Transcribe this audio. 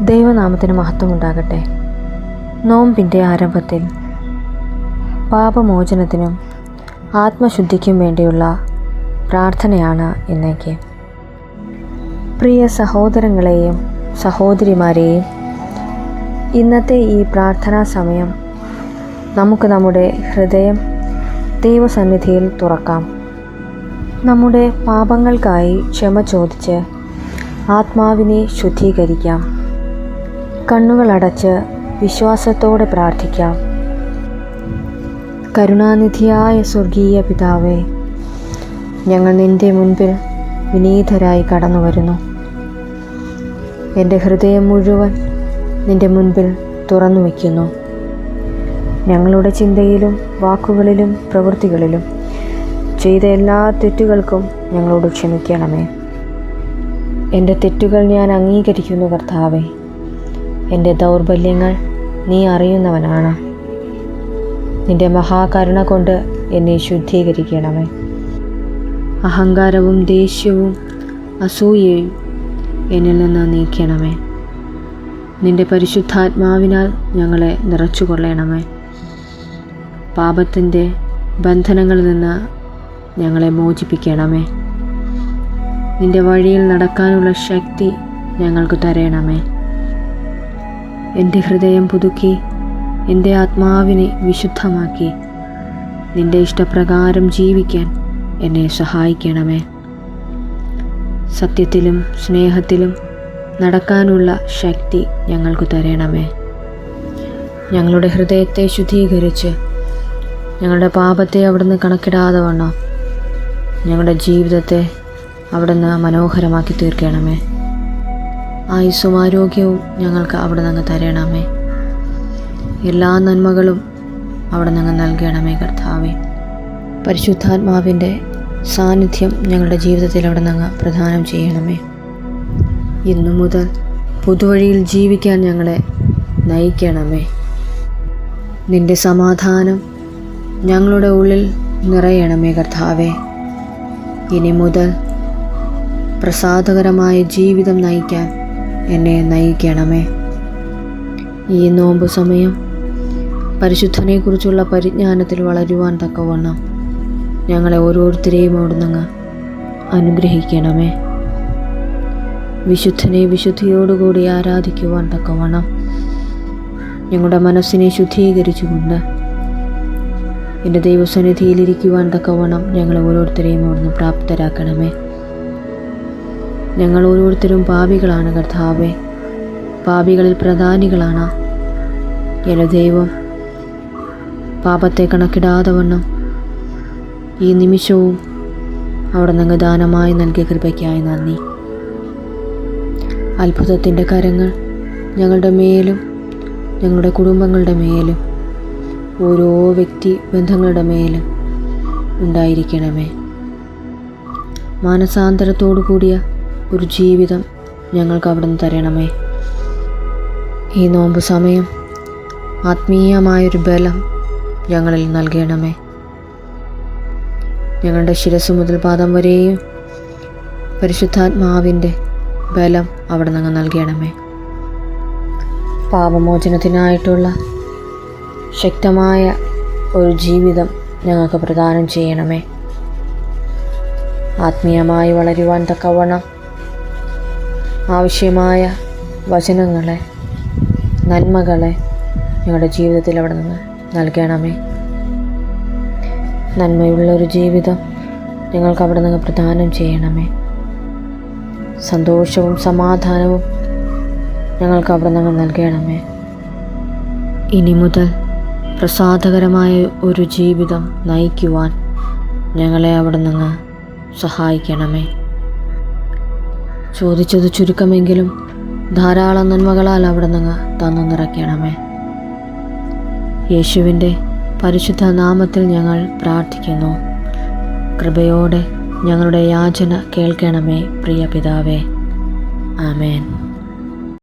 ദൈവനാമത്തിന് മഹത്വമുണ്ടാകട്ടെ. നോമ്പിൻ്റെ ആരംഭത്തിൽ പാപമോചനത്തിനും ആത്മശുദ്ധിക്കും വേണ്ടിയുള്ള പ്രാർത്ഥനയാണ് ഇന്നേക്ക്. പ്രിയ സഹോദരങ്ങളെയും സഹോദരിമാരെയും, ഇന്നത്തെ ഈ പ്രാർത്ഥനാ സമയം നമുക്ക് നമ്മുടെ ഹൃദയം ദൈവസന്നിധിയിൽ തുറക്കാം. നമ്മുടെ പാപങ്ങൾക്കായി ക്ഷമ ചോദിച്ച് ആത്മാവിനെ ശുദ്ധീകരിക്കാം. കണ്ണുകളടച്ച് വിശ്വാസത്തോടെ പ്രാർത്ഥിക്കാം. കരുണാനിധിയായ സ്വർഗീയ പിതാവേ, ഞങ്ങൾ നിൻ്റെ മുൻപിൽ വിനീതരായി കടന്നു വരുന്നു. എൻ്റെ ഹൃദയം മുഴുവൻ നിൻ്റെ മുൻപിൽ തുറന്നു വയ്ക്കുന്നു. ഞങ്ങളുടെ ചിന്തയിലും വാക്കുകളിലും പ്രവൃത്തികളിലും ചെയ്ത എല്ലാ തെറ്റുകൾക്കും ഞങ്ങളോട് ക്ഷമിക്കണമേ. എൻ്റെ തെറ്റുകൾ ഞാൻ അംഗീകരിക്കുന്നു കർത്താവേ. എൻ്റെ ദൗർബല്യങ്ങൾ നീ അറിയുന്നവനാണ്. നിൻ്റെ മഹാകരുണ കൊണ്ട് എന്നെ ശുദ്ധീകരിക്കണമേ. അഹങ്കാരവും ദേഷ്യവും അസൂയയും എന്നിൽ നിന്ന് നീക്കണമേ. നിൻ്റെ പരിശുദ്ധാത്മാവിനാൽ ഞങ്ങളെ നിറച്ചുകൊള്ളണമേ. പാപത്തിൻ്റെ ബന്ധനങ്ങളിൽ നിന്ന് ഞങ്ങളെ മോചിപ്പിക്കണമേ. നിൻ്റെ വഴിയിൽ നടക്കാനുള്ള ശക്തി ഞങ്ങൾക്ക് തരണമേ. എൻ്റെ ഹൃദയം പുതുക്കി എൻ്റെ ആത്മാവിനെ വിശുദ്ധമാക്കി നിൻ്റെ ഇഷ്ടപ്രകാരം ജീവിക്കാൻ എന്നെ സഹായിക്കണമേ. സത്യത്തിലും സ്നേഹത്തിലും നടക്കാനുള്ള ശക്തി ഞങ്ങൾക്ക് തരണമേ. ഞങ്ങളുടെ ഹൃദയത്തെ ശുദ്ധീകരിച്ച് ഞങ്ങളുടെ പാപത്തെ അവിടുന്ന് കണക്കിടാതെ വണ്ണം ഞങ്ങളുടെ ജീവിതത്തെ അവിടുന്ന് മനോഹരമാക്കി തീർക്കണമേ. ആയുസ്സും ആരോഗ്യവും ഞങ്ങൾക്ക് അവിടെ നിന്ന് തരണമേ. എല്ലാ നന്മകളും അവിടെ നിന്ന് നൽകണമേ കർത്താവേ. പരിശുദ്ധാത്മാവിൻ്റെ സാന്നിധ്യം ഞങ്ങളുടെ ജീവിതത്തിൽ അവിടെ നിന്ന് പ്രദാനം ചെയ്യണമേ. ഇന്നു മുതൽ പുതുവഴിയിൽ ജീവിക്കാൻ ഞങ്ങളെ നയിക്കണമേ. നിൻ്റെ സമാധാനം ഞങ്ങളുടെ ഉള്ളിൽ നിറയണമേ കർത്താവേ. ഇനി മുതൽ പ്രസാദകരമായ ജീവിതം നയിക്കാൻ എന്നെ നയിക്കണമേ. ഈ നോമ്പ് സമയം പരിശുദ്ധനെക്കുറിച്ചുള്ള പരിജ്ഞാനത്തിൽ വളരുവാൻ തക്കവണ്ണം ഞങ്ങളെ ഓരോരുത്തരെയും അവിടുന്ന് അനുഗ്രഹിക്കണമേ. വിശുദ്ധനെ വിശുദ്ധിയോടുകൂടി ആരാധിക്കുവാൻ തക്കവണ്ണം ഞങ്ങളുടെ മനസ്സിനെ ശുദ്ധീകരിച്ചുകൊണ്ട് എൻ്റെ ദൈവസന്നിധിയിലിരിക്കുവാൻ തക്കവണ്ണം ഞങ്ങളെ ഓരോരുത്തരെയും അവിടുന്ന് പ്രാപ്തരാക്കണമേ. ഞങ്ങൾ ഓരോരുത്തരും പാപികളാണ് കർത്താവേ. പാപികളിൽ പ്രധാനികളാണ്. എൻ്റെ ദൈവം പാപത്തെ കണക്കിടാതെ വണ്ണം ഈ നിമിഷവും അവിടെ നിന്ന് ദാനമായി നൽകിയ കൃപയ്ക്കായി നന്ദി. അത്ഭുതത്തിൻ്റെ കരങ്ങൾ ഞങ്ങളുടെ മേലും ഞങ്ങളുടെ കുടുംബങ്ങളുടെ മേലും ഓരോ വ്യക്തി ബന്ധങ്ങളുടെ മേലും ഉണ്ടായിരിക്കണമേ. മാനസാന്തരത്തോടു കൂടിയ ഒരു ജീവിതം ഞങ്ങൾക്ക് അവിടുന്ന് തരണമേ. ഈ നോമ്പ് സമയം ആത്മീയമായൊരു ബലം ഞങ്ങളിൽ നൽകണമേ. ഞങ്ങളുടെ ശിരസ് മുതൽ പാദം വരെയും പരിശുദ്ധാത്മാവിൻ്റെ ബലം അവിടെ നിന്ന് നൽകണമേ. പാപമോചനത്തിനായിട്ടുള്ള ശക്തമായ ഒരു ജീവിതം ഞങ്ങൾക്ക് പ്രദാനം ചെയ്യണമേ. ആത്മീയമായി വളരുവാൻ തക്കവണ്ണം ആവശ്യമായ വചനങ്ങളെ നന്മകളെ ഞങ്ങളുടെ ജീവിതത്തിൽ അവിടെ നിന്ന് നൽകണമേ. നന്മയുള്ളൊരു ജീവിതം ഞങ്ങൾക്ക് അവിടെ നിന്ന് പ്രദാനം ചെയ്യണമേ. സന്തോഷവും സമാധാനവും ഞങ്ങൾക്ക് അവിടെ നിന്ന് നൽകണമേ. ഇനി മുതൽ പ്രസാദകരമായ ഒരു ജീവിതം നയിക്കുവാൻ ഞങ്ങളെ അവിടെ നിന്ന് സഹായിക്കണമേ. ചോദിച്ചത് ചുരുക്കമെങ്കിലും ധാരാളം നന്മകളാൽ അവിടെ നിന്ന് തന്നു നിറയ്ക്കണമേ. യേശുവിൻ്റെ പരിശുദ്ധ നാമത്തിൽ ഞങ്ങൾ പ്രാർത്ഥിക്കുന്നു. കൃപയോടെ ഞങ്ങളുടെ യാചന കേൾക്കണമേ പ്രിയ പിതാവേ. ആമേൻ.